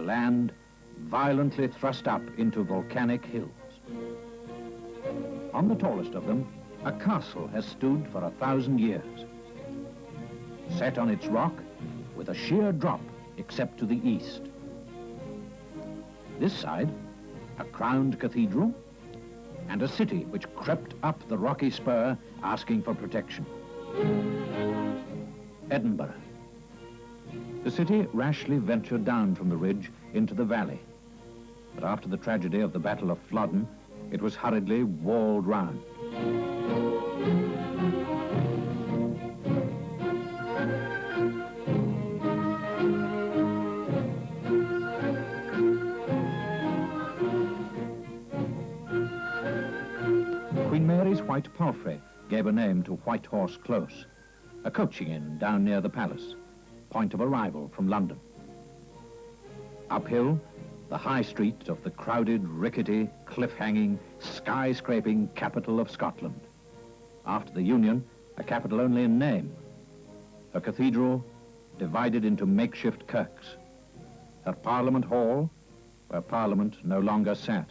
land violently thrust up into volcanic hills. On the tallest of them, a castle has stood for 1,000 years. Set on its rock, with a sheer drop except to the east. This side, a crowned cathedral, and a city which crept up the rocky spur asking for protection. Edinburgh. The city rashly ventured down from the ridge into the valley, but after the tragedy of the Battle of Flodden, it was hurriedly walled round. Queen Mary's White Palfrey gave a name to White Horse Close, a coaching inn down near the palace, point of arrival from London. Uphill, the high street of the crowded, rickety, cliff-hanging, skyscraping capital of Scotland. After the Union, a capital only in name. A cathedral divided into makeshift kirks. A Parliament Hall where Parliament no longer sat.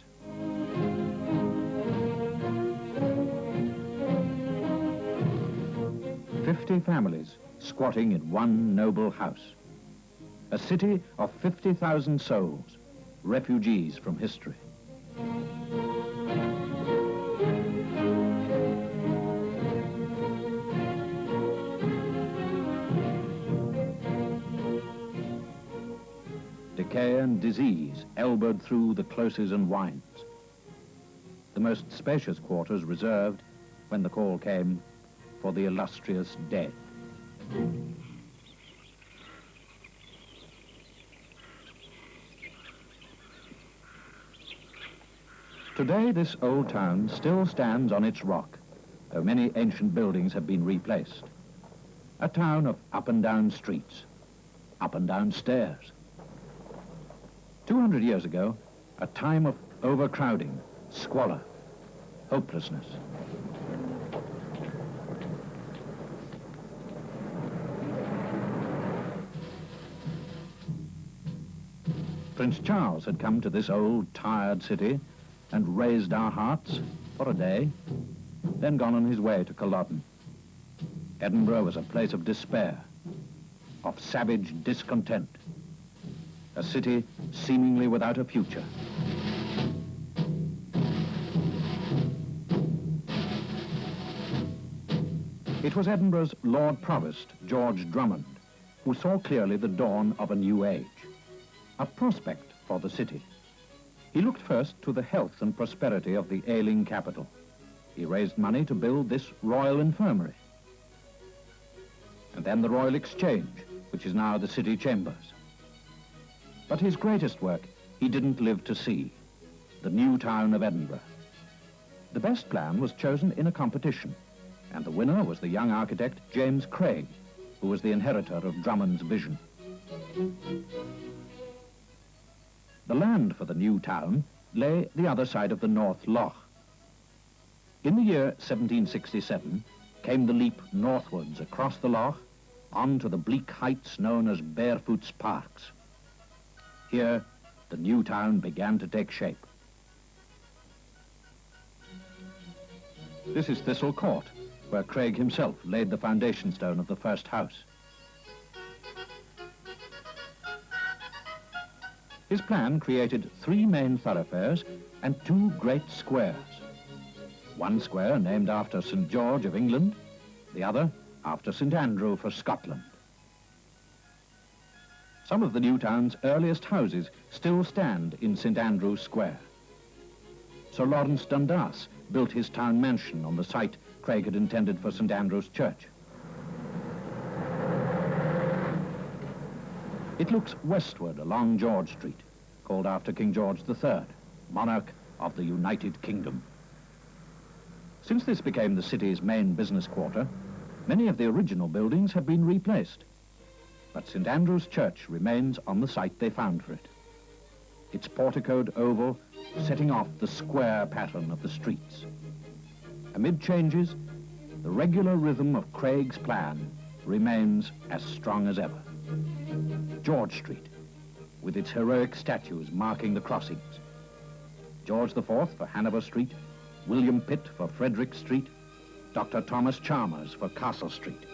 "50 families squatting in one noble house. A city of 50,000 souls, refugees from history." Decay and disease elbowed through the closes and wines. The most spacious quarters reserved, when the call came, for the illustrious dead. Today, this old town still stands on its rock, though many ancient buildings have been replaced. A town of up and down streets, up and down stairs. 200 years ago, a time of overcrowding, squalor, hopelessness. Prince Charles had come to this old, tired city and raised our hearts for a day, then gone on his way to Culloden. Edinburgh was a place of despair, of savage discontent, a city seemingly without a future. It was Edinburgh's Lord Provost, George Drummond, who saw clearly the dawn of a new age, a prospect for the city. He looked first to the health and prosperity of the ailing capital. He raised money to build this Royal Infirmary, and then the Royal Exchange, which is now the city chambers. But his greatest work he didn't live to see, the new town of Edinburgh. The best plan was chosen in a competition, and the winner was the young architect James Craig, who was the inheritor of Drummond's vision. The land for the new town lay the other side of the North Loch. In the year 1767 came the leap northwards across the loch on to the bleak heights known as Barefoot's Parks. Here, the new town began to take shape. This is Thistle Court, where Craig himself laid the foundation stone of the first house. His plan created 3 main thoroughfares and 2 great squares. One square named after St. George of England, the other after St. Andrew for Scotland. Some of the new town's earliest houses still stand in St. Andrew's Square. Sir Lawrence Dundas built his town mansion on the site Craig had intended for St. Andrew's Church. It looks westward along George Street, called after King George III, monarch of the United Kingdom. Since this became the city's main business quarter, many of the original buildings have been replaced. But St. Andrew's Church remains on the site they found for it. Its porticoed oval setting off the square pattern of the streets. Amid changes, the regular rhythm of Craig's plan remains as strong as ever. George Street, with its heroic statues marking the crossings. George IV for Hanover Street, William Pitt for Frederick Street, Dr. Thomas Chalmers for Castle Street.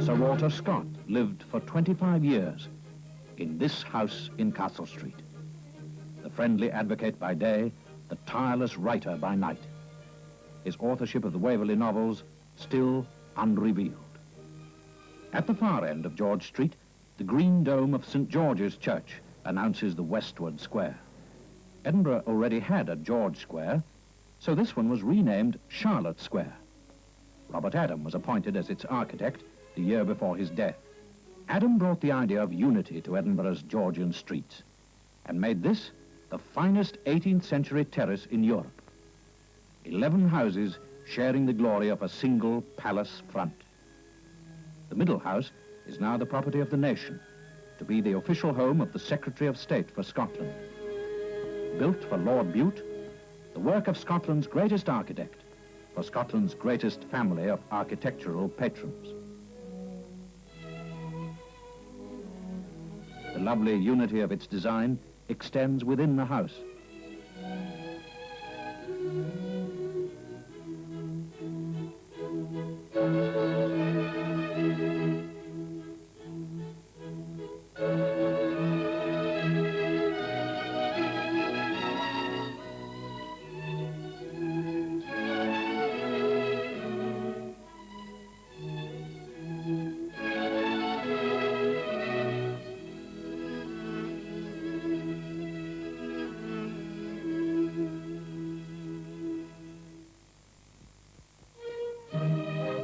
Sir Walter Scott lived for 25 years in this house in Castle Street. The friendly advocate by day, the tireless writer by night. His authorship of the Waverley novels still unrevealed. At the far end of George Street, the green dome of St. George's Church announces the westward square. Edinburgh already had a George Square, so this one was renamed Charlotte Square. Robert Adam was appointed as its architect the year before his death. Adam brought the idea of unity to Edinburgh's Georgian streets and made this the finest 18th century terrace in Europe. 11 houses sharing the glory of a single palace front. The middle house is now the property of the nation, to be the official home of the Secretary of State for Scotland. Built for Lord Bute, the work of Scotland's greatest architect, for Scotland's greatest family of architectural patrons. The lovely unity of its design extends within the house.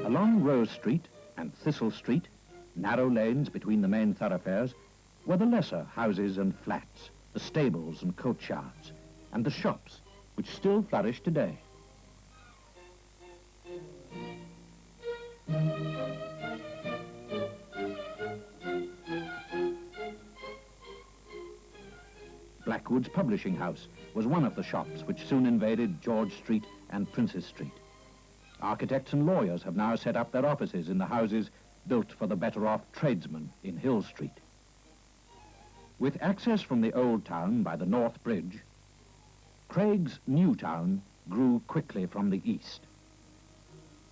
Along Rose Street and Thistle Street, narrow lanes between the main thoroughfares, were the lesser houses and flats, the stables and coachyards, and the shops, which still flourish today. Blackwood's publishing house was one of the shops which soon invaded George Street and Princes Street. Architects and lawyers have now set up their offices in the houses built for the better-off tradesmen in Hill Street. With access from the Old Town by the North Bridge, Craig's New Town grew quickly from the east.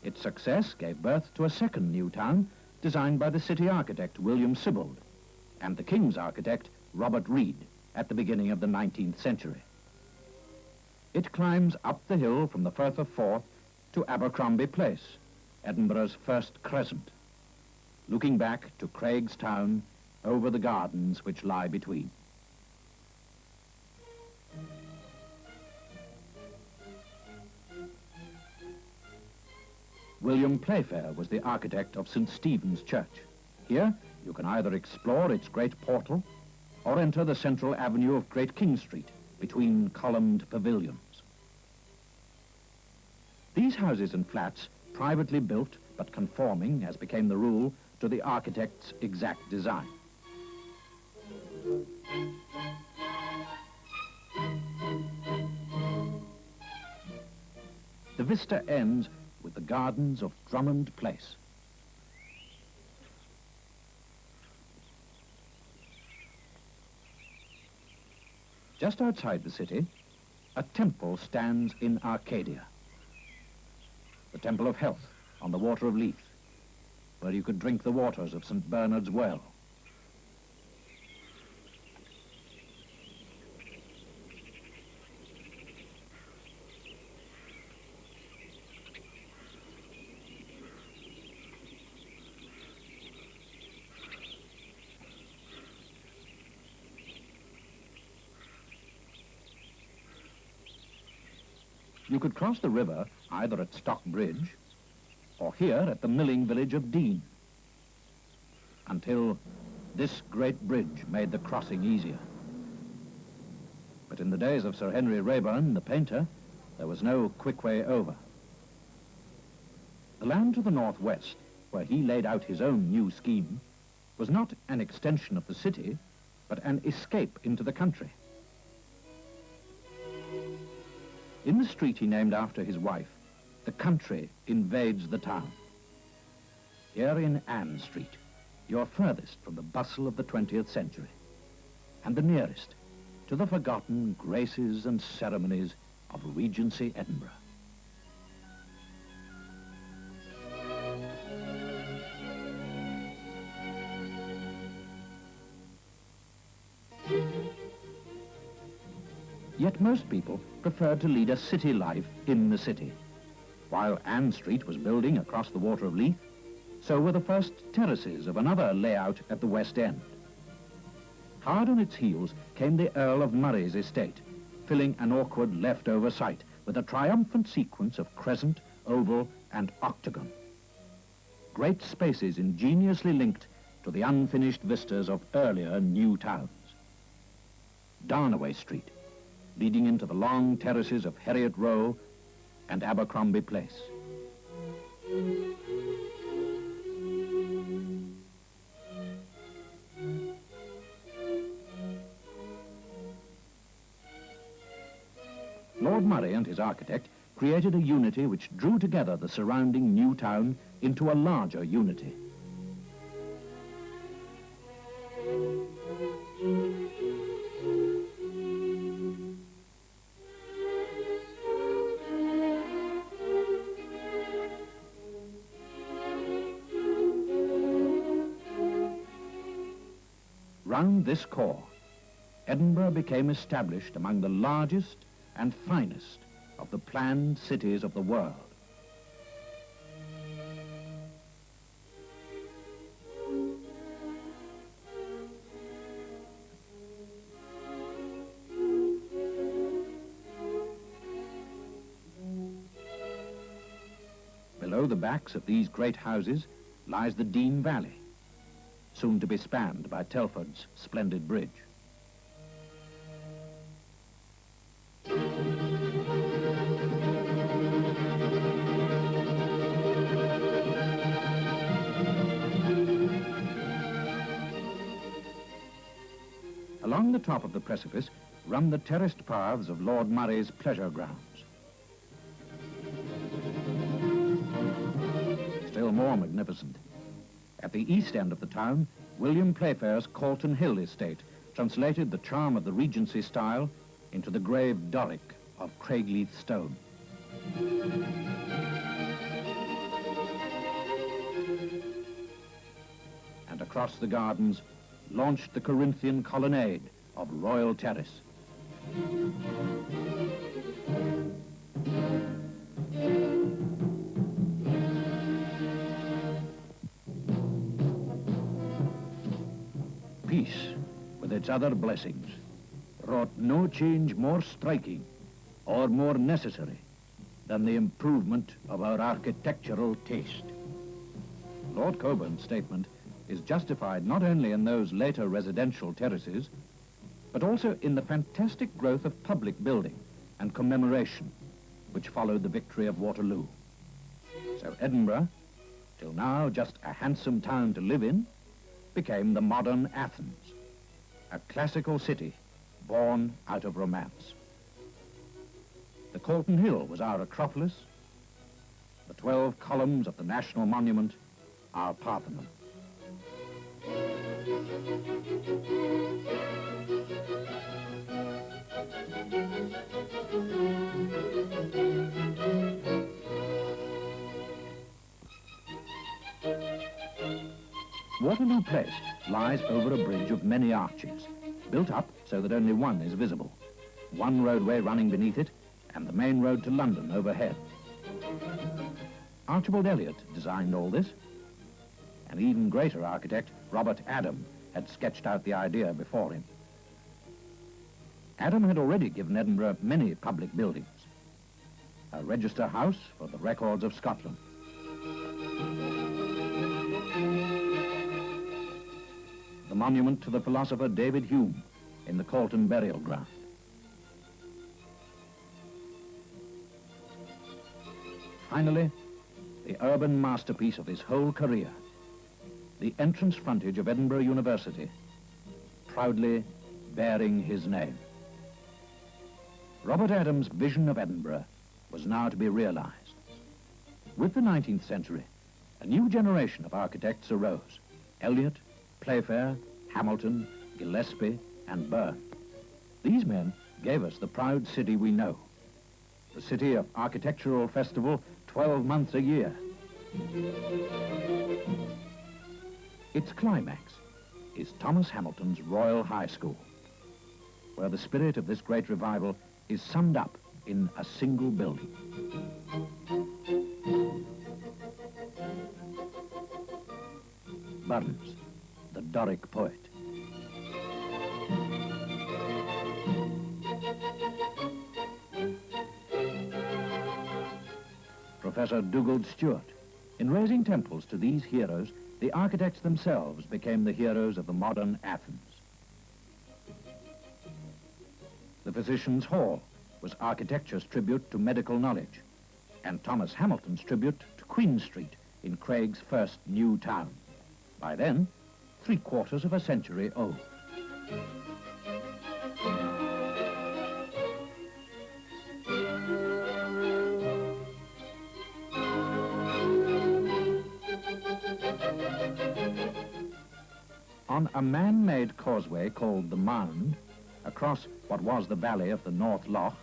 Its success gave birth to a second new town designed by the city architect William Sibbald and the King's architect Robert Reed at the beginning of the 19th century. It climbs up the hill from the Firth of Forth to Abercrombie Place, Edinburgh's first crescent, looking back to Craig's Town over the gardens which lie between. William Playfair was the architect of St. Stephen's Church. Here, you can either explore its great portal or enter the central avenue of Great King Street between columned pavilions. These houses and flats, privately built but conforming, as became the rule, to the architect's exact design. The vista ends with the gardens of Drummond Place. Just outside the city, a temple stands in Arcadia. The Temple of Health on the Water of Leith, where you could drink the waters of St. Bernard's Well. You could cross the river either at Stockbridge or here at the milling village of Dean, until this great bridge made the crossing easier. But in the days of Sir Henry Raeburn, the painter, there was no quick way over. The land to the northwest, where he laid out his own new scheme, was not an extension of the city, but an escape into the country. In the street he named after his wife, the country invades the town. Here in Ann Street, you're furthest from the bustle of the 20th century, and the nearest to the forgotten graces and ceremonies of Regency Edinburgh. Yet most people preferred to lead a city life in the city. While Ann Street was building across the Water of Leith, so were the first terraces of another layout at the West End. Hard on its heels came the Earl of Murray's estate, filling an awkward leftover site with a triumphant sequence of crescent, oval, and octagon. Great spaces ingeniously linked to the unfinished vistas of earlier new towns. Darnaway Street, leading into the long terraces of Heriot Row and Abercrombie Place. Lord Murray and his architect created a unity which drew together the surrounding new town into a larger unity. Round this core, Edinburgh became established among the largest and finest of the planned cities of the world. Below the backs of these great houses lies the Dean Valley, soon to be spanned by Telford's splendid bridge. Along the top of the precipice run the terraced paths of Lord Murray's pleasure grounds. Still more magnificent, at the east end of the town, William Playfair's Calton Hill estate translated the charm of the Regency style into the grave Doric of Craigleith stone. And across the gardens launched the Corinthian colonnade of Royal Terrace. Peace, with its other blessings, wrought no change more striking or more necessary than the improvement of our architectural taste. Lord Coburn's statement is justified not only in those later residential terraces, but also in the fantastic growth of public building and commemoration which followed the victory of Waterloo. So Edinburgh, till now just a handsome town to live in, became the modern Athens, a classical city born out of romance. The Calton Hill was our Acropolis, the 12 columns of the National Monument, our Parthenon. Waterloo Place lies over a bridge of many arches, built up so that only one is visible, one roadway running beneath it, and the main road to London overhead. Archibald Elliott designed all this. An even greater architect, Robert Adam, had sketched out the idea before him. Adam had already given Edinburgh many public buildings. a register house for the records of Scotland. The monument to the philosopher David Hume in the Calton burial ground. Finally, the urban masterpiece of his whole career, the entrance frontage of Edinburgh University, proudly bearing his name. Robert Adams' vision of Edinburgh was now to be realized. With the 19th century, a new generation of architects arose. Eliot, Playfair, Hamilton, Gillespie, and Byrne. These men gave us the proud city we know. The city of architectural festival 12 months a year. Its climax is Thomas Hamilton's Royal High School, where the spirit of this great revival is summed up in a single building. Burns, the Doric poet. Professor Dugald Stewart. In raising temples to these heroes, the architects themselves became the heroes of the modern Athens. The Physicians' Hall was architecture's tribute to medical knowledge, and Thomas Hamilton's tribute to Queen Street in Craig's first new town, by then 3/4 of a century old. On a man-made causeway called the Mound, across what was the valley of the North Loch,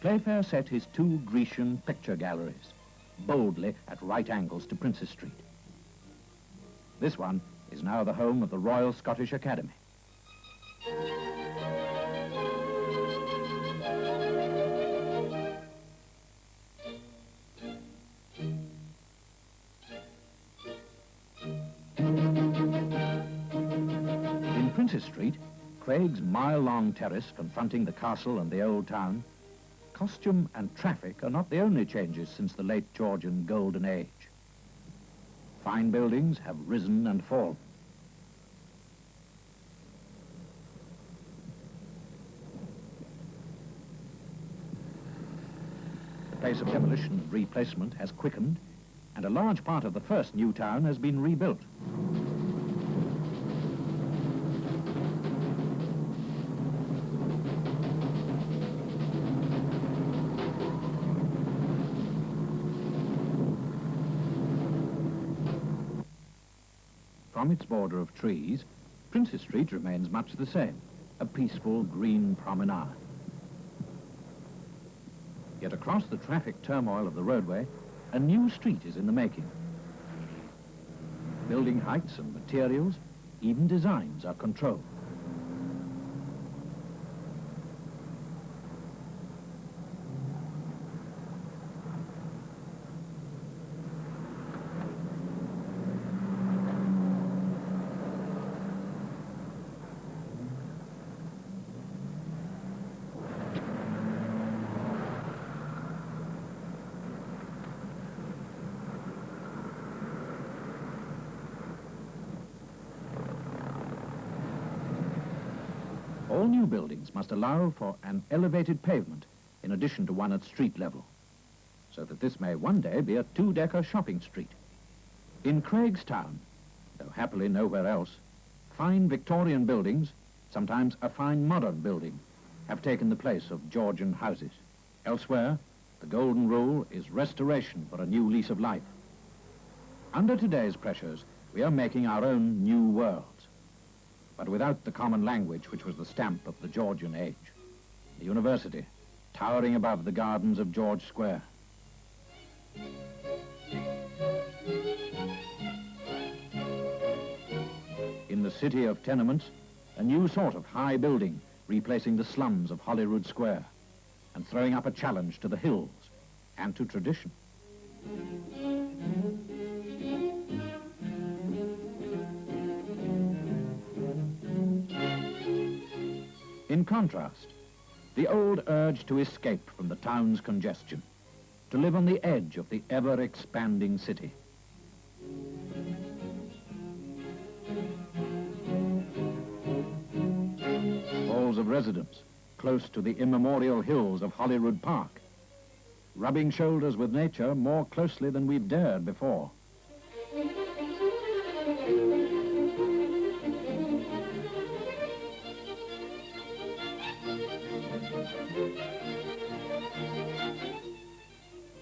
Playfair set his 2 Grecian picture galleries, boldly at right angles to Princes Street. This one is now the home of the Royal Scottish Academy. In Princes Street, Craig's mile-long terrace confronting the castle and the old town, costume and traffic are not the only changes since the late Georgian golden age. Fine buildings have risen and fallen. The pace of demolition and replacement has quickened, and a large part of the first new town has been rebuilt. From its border of trees, Princes Street remains much the same, a peaceful green promenade. Yet across the traffic turmoil of the roadway, a new street is in the making. Building heights and materials, even designs are controlled. All new buildings must allow for an elevated pavement in addition to one at street level, so that this may one day be a 2-decker shopping street. In Craig's town, though happily nowhere else, fine Victorian buildings, sometimes a fine modern building, have taken the place of Georgian houses. Elsewhere, the golden rule is restoration for a new lease of life. Under today's pressures, we are making our own new worlds, but without the common language which was the stamp of the Georgian age. The university, towering above the gardens of George Square. In the city of tenements, a new sort of high building replacing the slums of Holyrood Square and throwing up a challenge to the hills and to tradition. In contrast, the old urge to escape from the town's congestion, to live on the edge of the ever-expanding city. Halls of residence, close to the immemorial hills of Holyrood Park, rubbing shoulders with nature more closely than we've dared before.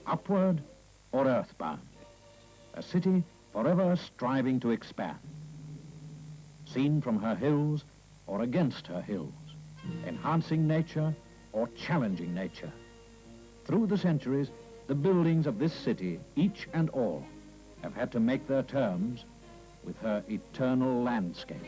Upward or earthbound, a city forever striving to expand. Seen from her hills or against her hills, enhancing nature or challenging nature. Through the centuries, the buildings of this city, each and all, have had to make their terms with her eternal landscape.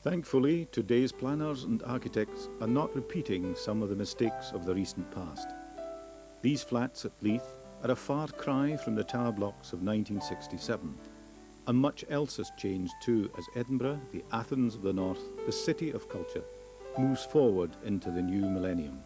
Thankfully, today's planners and architects are not repeating some of the mistakes of the recent past. These flats at Leith are a far cry from the tower blocks of 1967, and much else has changed too as Edinburgh, the Athens of the North, the city of culture, moves forward into the new millennium.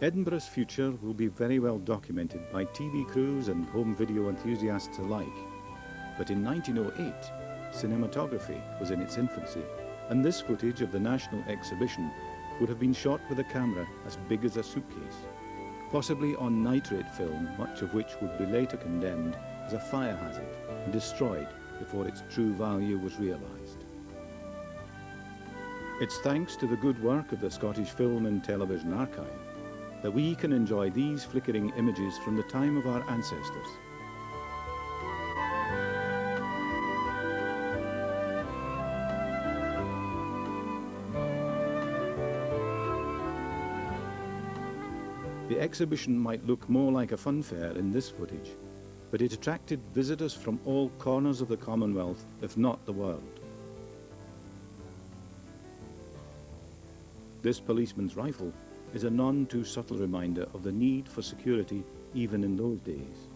Edinburgh's future will be very well documented by TV crews and home video enthusiasts alike. But in 1908, cinematography was in its infancy, and this footage of the National Exhibition would have been shot with a camera as big as a suitcase, possibly on nitrate film, much of which would be later condemned as a fire hazard and destroyed before its true value was realised. It's thanks to the good work of the Scottish Film and Television Archive that we can enjoy these flickering images from the time of our ancestors. The exhibition might look more like a fun fair in this footage, but it attracted visitors from all corners of the Commonwealth, if not the world. This policeman's rifle is a none too subtle reminder of the need for security even in those days.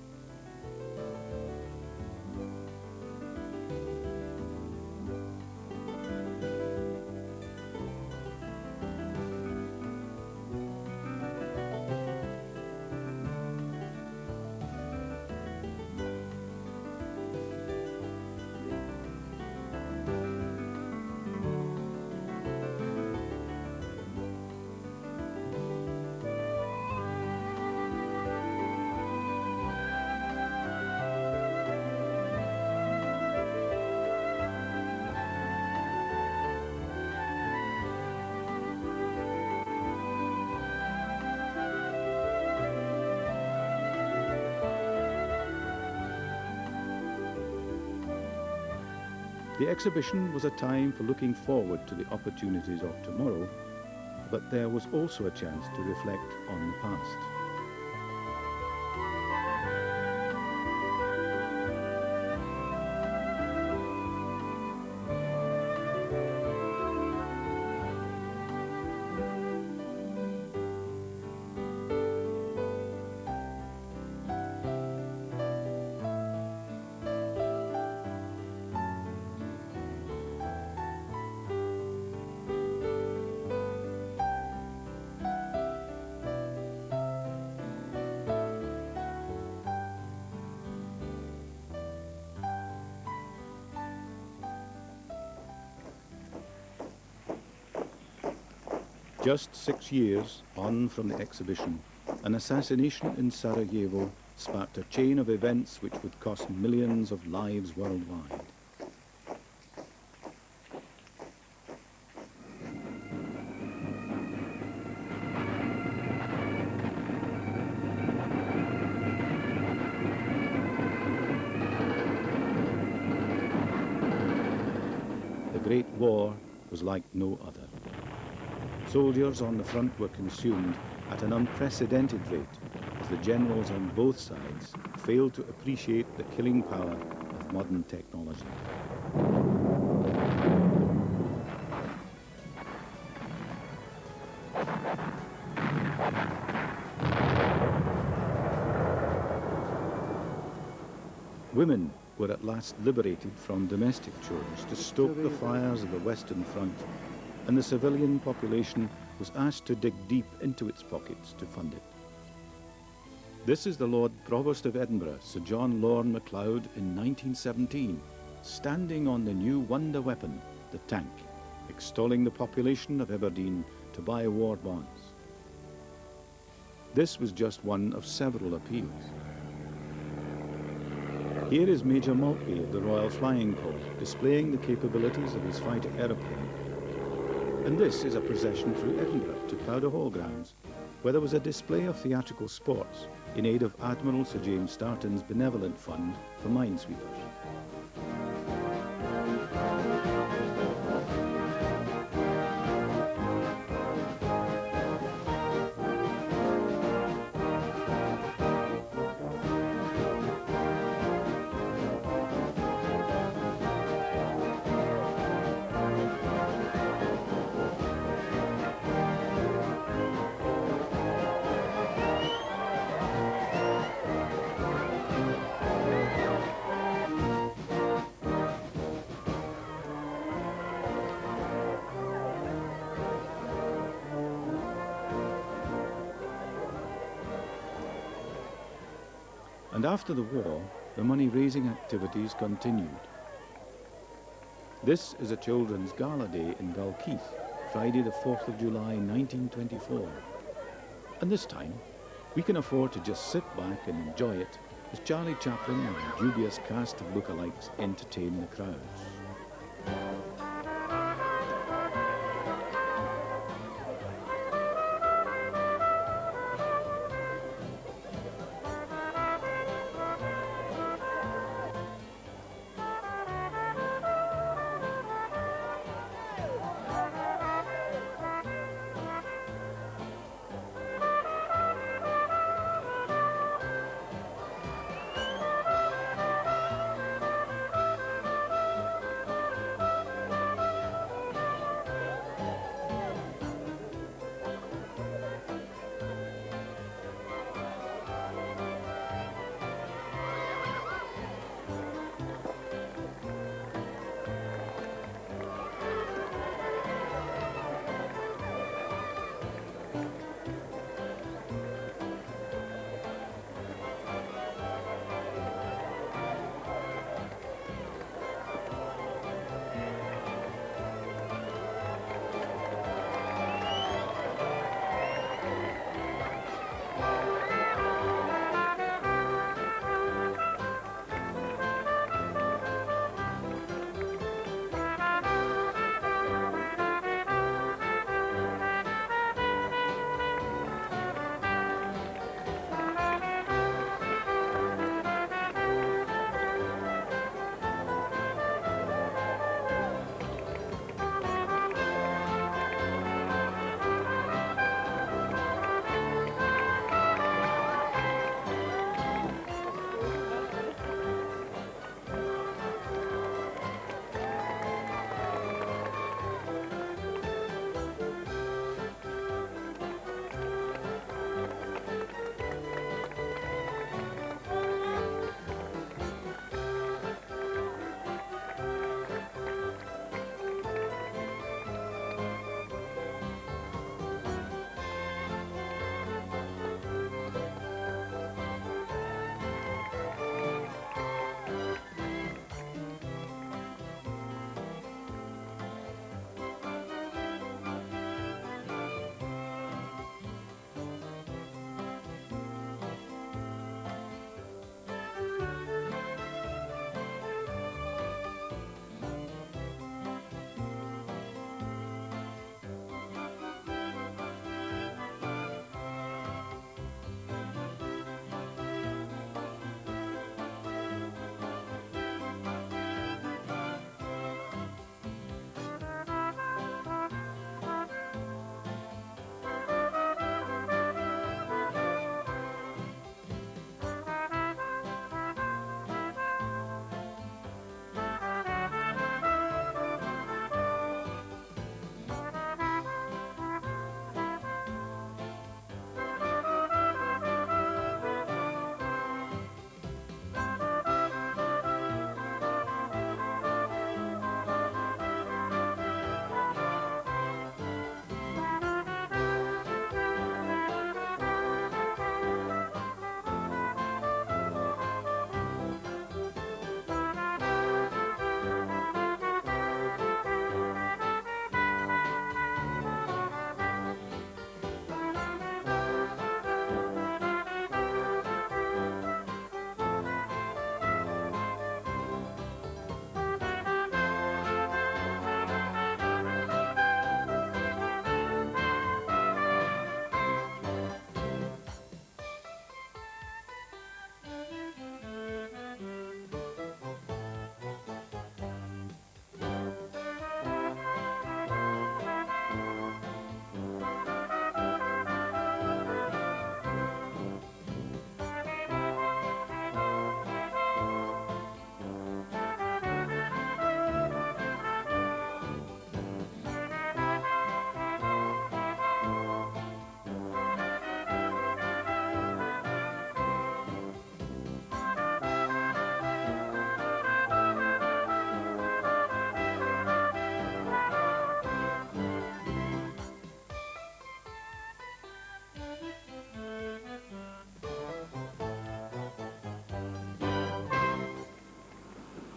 The exhibition was a time for looking forward to the opportunities of tomorrow, but there was also a chance to reflect on the past. Just 6 years on from the exhibition, an assassination in Sarajevo sparked a chain of events which would cost millions of lives worldwide. The Great War was like no other. Soldiers on the front were consumed at an unprecedented rate as the generals on both sides failed to appreciate the killing power of modern technology. Women were at last liberated from domestic chores to stoke the fires of the Western Front, and the civilian population was asked to dig deep into its pockets to fund it. This is the Lord Provost of Edinburgh, Sir John Lorne MacLeod, in 1917, standing on the new wonder weapon, the tank, extolling the population of Aberdeen to buy war bonds. This was just one of several appeals. Here is Major Maltby of the Royal Flying Corps, displaying the capabilities of his fighter aeroplane. And this is a procession through Edinburgh to Powder Hall grounds, where there was a display of theatrical sports in aid of Admiral Sir James Starton's benevolent fund for minesweepers. And after the war, the money-raising activities continued. This is a children's gala day in Dalkeith, Friday the 4th of July 1924. And this time, we can afford to just sit back and enjoy it as Charlie Chaplin and a dubious cast of lookalikes entertain the crowds.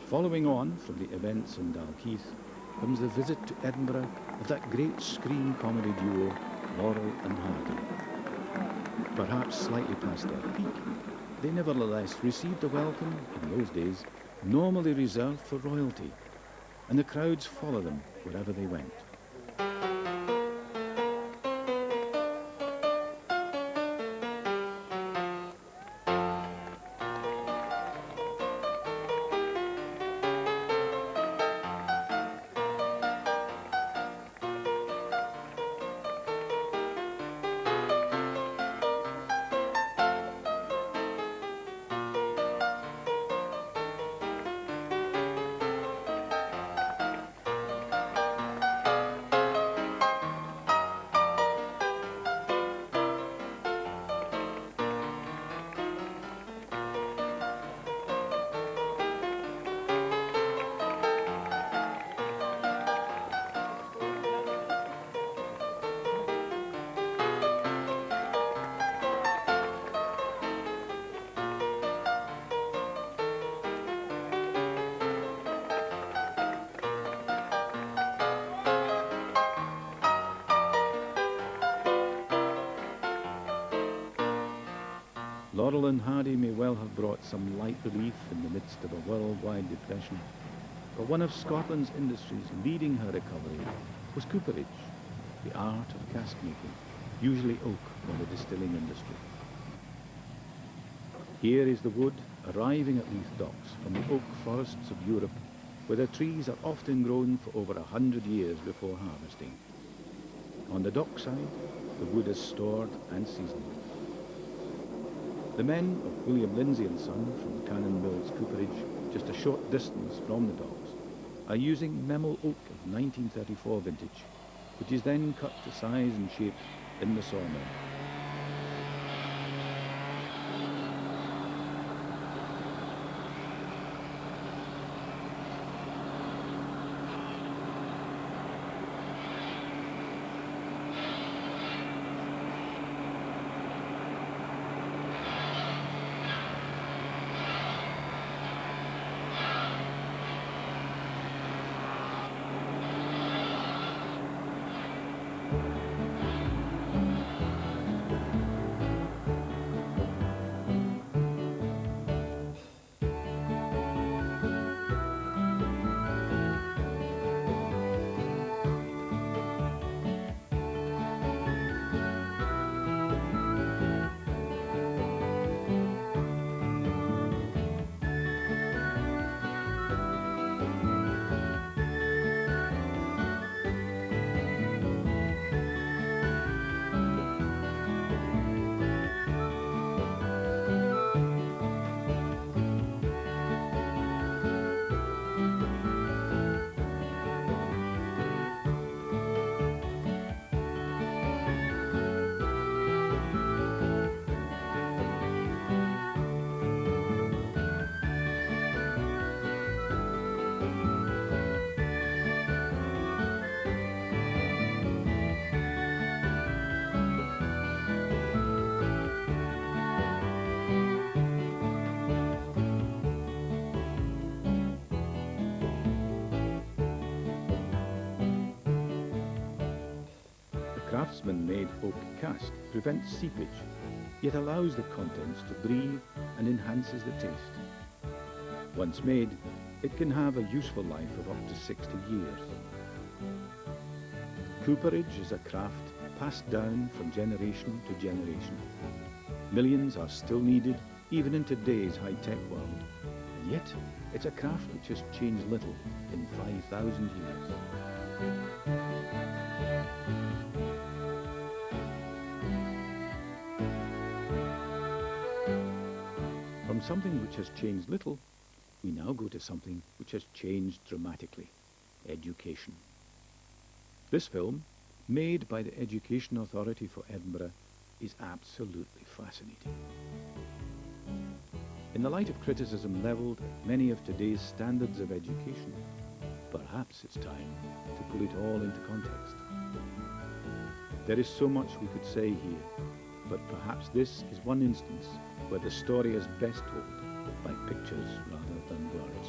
Following on from the events in Dalkeith comes the visit to Edinburgh of that great screen comedy duo, Laurel and Hardy. Perhaps slightly past their peak, they nevertheless received a welcome, in those days, normally reserved for royalty, and the crowds follow them wherever they went. Laurel and Hardy may well have brought some light relief in the midst of a worldwide depression, but one of Scotland's industries leading her recovery was cooperage, the art of cask making, usually oak from the distilling industry. Here is the wood arriving at Leith docks from the oak forests of Europe, where the trees are often grown for over 100 years before harvesting. On the dockside, the wood is stored and seasoned. The men of William Lindsay and Son from Cannon Mills Cooperage, just a short distance from the docks, are using Memel oak of 1934 vintage, which is then cut to size and shape in the sawmill. Craftsman-made oak cask prevents seepage, yet allows the contents to breathe and enhances the taste. Once made, it can have a useful life of up to 60 years. Cooperage is a craft passed down from generation to generation. Millions are still needed even in today's high-tech world, and yet it's a craft which has changed little in 5,000 years. From something which has changed little, we now go to something which has changed dramatically: education. This film, made by the Education Authority for Edinburgh, is absolutely fascinating. In the light of criticism levelled at many of today's standards of education, perhaps it's time to put it all into context. There is so much we could say here, but perhaps this is one instance where the story is best told by pictures rather than words.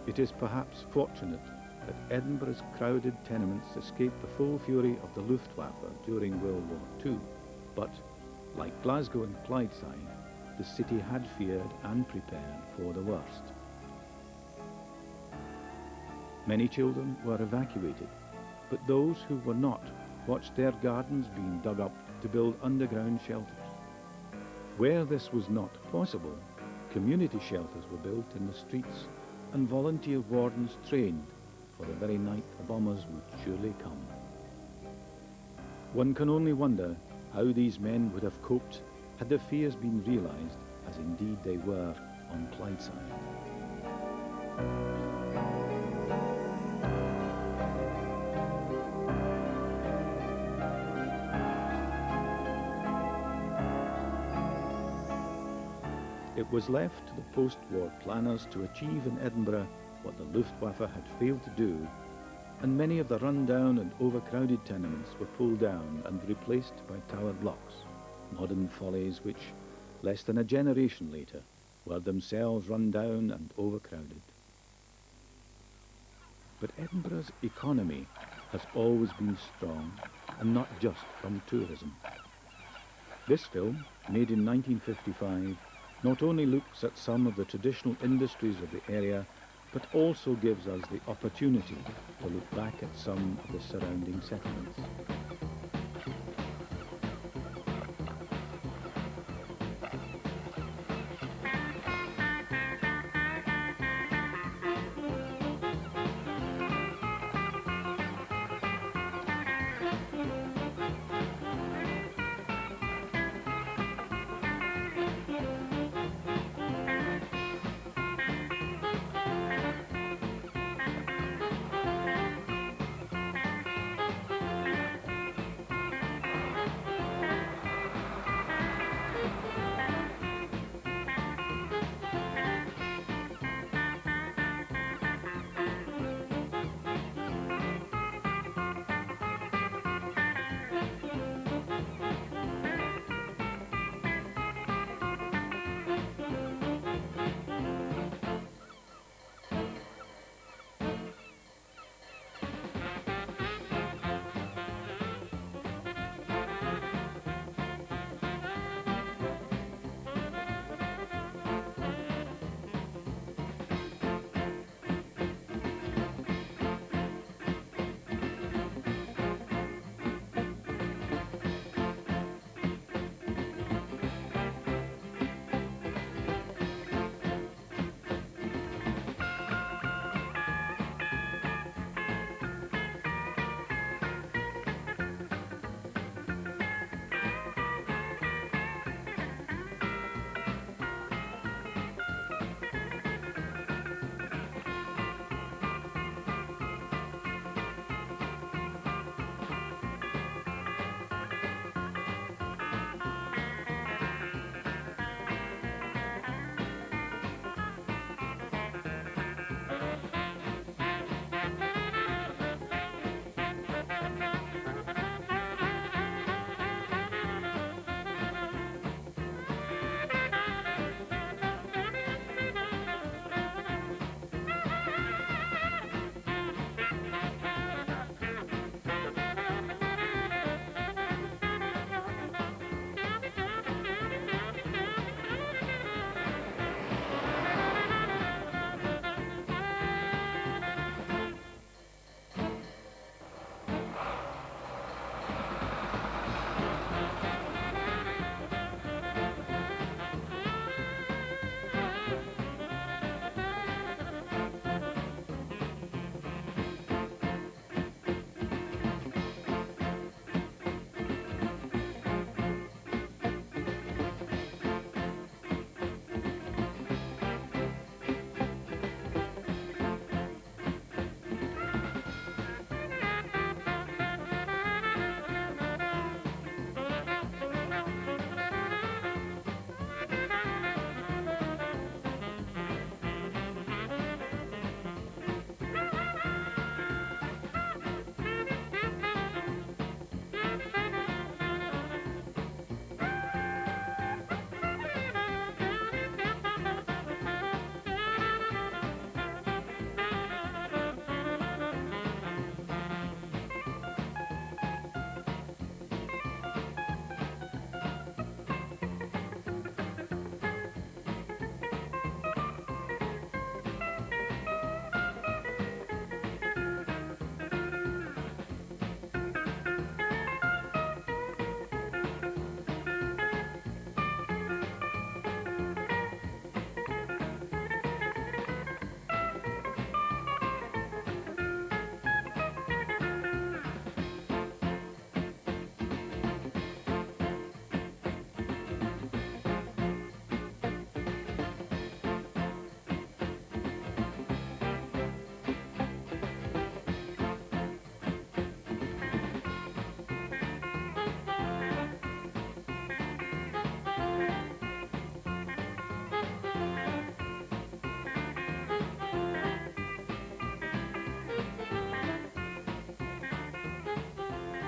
It is perhaps fortunate that Edinburgh's crowded tenements escaped the full fury of the Luftwaffe during World War II, but, like Glasgow and Clydeside, the city had feared and prepared for the worst. Many children were evacuated, but those who were not watched their gardens being dug up to build underground shelters. Where this was not possible, community shelters were built in the streets and volunteer wardens trained for the very night the bombers would surely come. One can only wonder how these men would have coped had their fears been realised, as indeed they were on Clydeside. It was left to the post-war planners to achieve in Edinburgh what the Luftwaffe had failed to do, and many of the run-down and overcrowded tenements were pulled down and replaced by tower blocks, modern follies which, less than a generation later, were themselves run down and overcrowded. But Edinburgh's economy has always been strong, and not just from tourism. This film, made in 1955, not only looks at some of the traditional industries of the area, but also gives us the opportunity to look back at some of the surrounding settlements.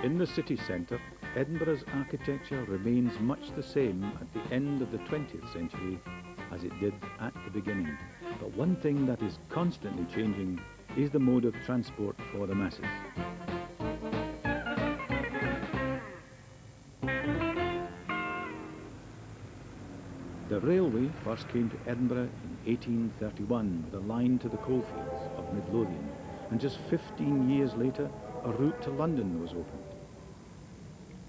In the city centre, Edinburgh's architecture remains much the same at the end of the 20th century as it did at the beginning. But one thing that is constantly changing is the mode of transport for the masses. The railway first came to Edinburgh in 1831 with a line to the coalfields of Mid-Lothian, and just 15 years later a route to London was opened.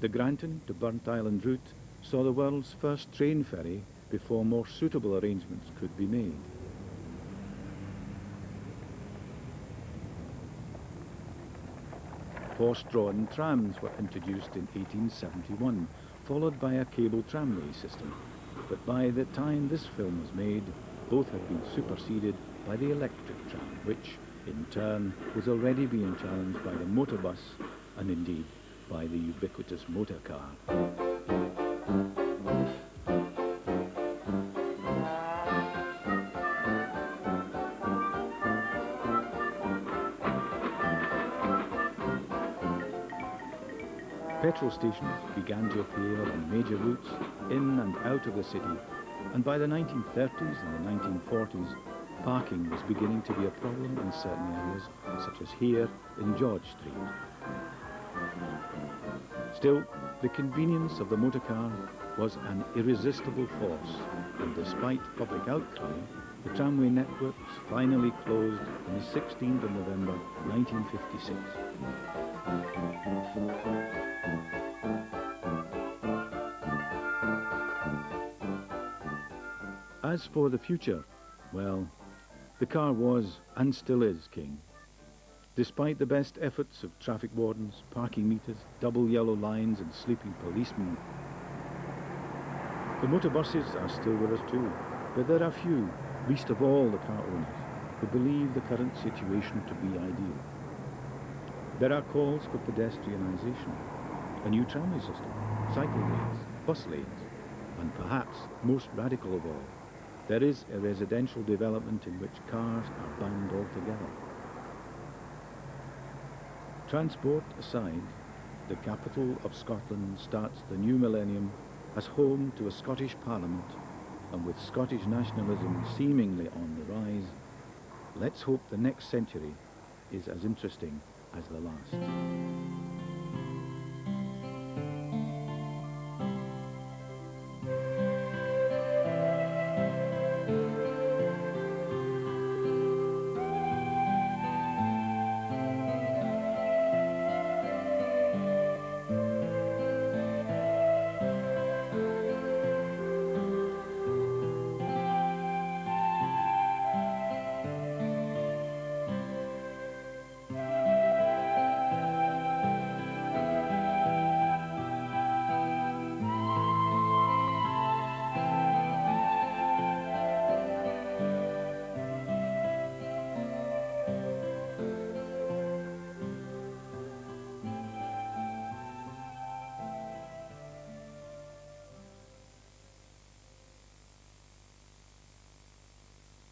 The Granton to Burnt Island route saw the world's first train ferry before more suitable arrangements could be made. Horse-drawn trams were introduced in 1871, followed by a cable tramway system. But by the time this film was made, both had been superseded by the electric tram, which, in turn, was already being challenged by the motor bus and indeed by the ubiquitous motor car. Petrol stations began to appear on major routes in and out of the city, and by the 1930s and the 1940s, parking was beginning to be a problem in certain areas, such as here in George Street. Still, the convenience of the motor car was an irresistible force, and despite public outcry, the tramway network was finally closed on the 16th of November 1956. As for the future, well, the car was and still is king. Despite the best efforts of traffic wardens, parking meters, double yellow lines and sleeping policemen, the motor buses are still with us too, but there are few, least of all the car owners, who believe the current situation to be ideal. There are calls for pedestrianisation, a new tramway system, cycle lanes, bus lanes, and perhaps most radical of all, there is a residential development in which cars are banned altogether. Transport aside, the capital of Scotland starts the new millennium as home to a Scottish Parliament, and with Scottish nationalism seemingly on the rise, let's hope the next century is as interesting as the last.